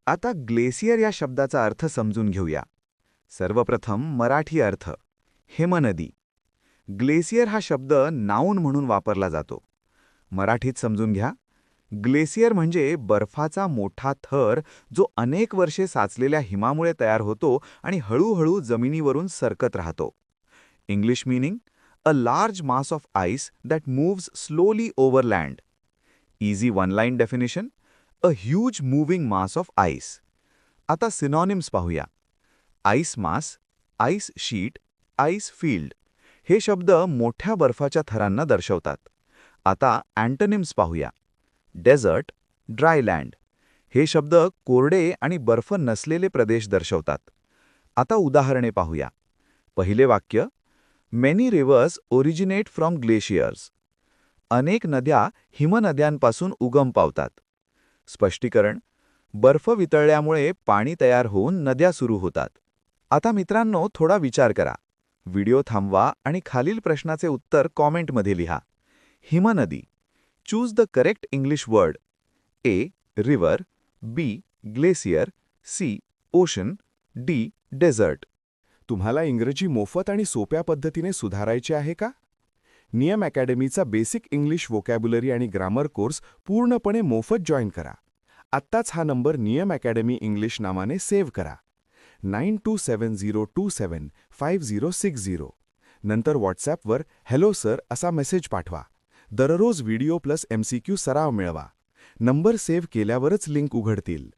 आता ग्लेसियर या शब्दाचा अर्थ समजून घेऊया. सर्वप्रथम मराठी अर्थ. हिमनदी. ग्लेसियर हा शब्द नाऊन म्हणून वापरला जातो. मराठीत समजून घ्या. ग्लेसियर म्हणजे बर्फाचा मोठा थर जो अनेक वर्षे साचलेल्या हिमामुळे तयार होतो आणि हळूहळू जमिनीवरून सरकत राहतो. English meaning: a large mass of ice that moves slowly over land. Easy one line definition: a huge moving mass of ice. आता सिनॉनिम्स पाहूया. आइस मास, आइस शीट, आइस फील्ड हे शब्द मोठ्या बर्फाच्या थरांना दर्शवतात. आता अँटोनिम्स पाहूया. डेझर्ट, ड्राय लँड हे शब्द कोरडे आणि बर्फ नसलेले प्रदेश दर्शवतात. आता उदाहरणे पाहूया. पहिले वाक्य: many reverse originate from glaciers. अनेक नद्या हिमनद्यांपासून उगम पावतात. स्पष्टीकरण: बर्फ वितळल्यामुळे पाणी तयार होऊन नद्या सुरू होतात. आता मित्रांनो, थोडा विचार करा. व्हिडिओ थांबवा आणि खालील प्रश्नाचे उत्तर कॉमेंटमध्ये लिहा. हिमनदी. Choose the correct English word. A. River, B. Glacier, C. Ocean, D. Desert. तुम्हाला इंग्रजी मोफत आणि सोप्या पद्धतीने सुधारायचे आहे का? नियम अकॅडमीचा बेसिक इंग्लिश व्होकॅब्युलरी आणि ग्रामर कोर्स पूर्णपणे मोफत जॉईन करा. आत्ताच हा नंबर नियम अकॅडमी इंग्लिश नावाने सेव्ह करा. 9270275060. नंतर व्हॉट्सॲपवर हॅलो सर असा मेसेज पाठवा. दररोज व्हिडिओ प्लस MCQ सराव मिळवा. नंबर सेव्ह केल्यावरच लिंक उघडतील.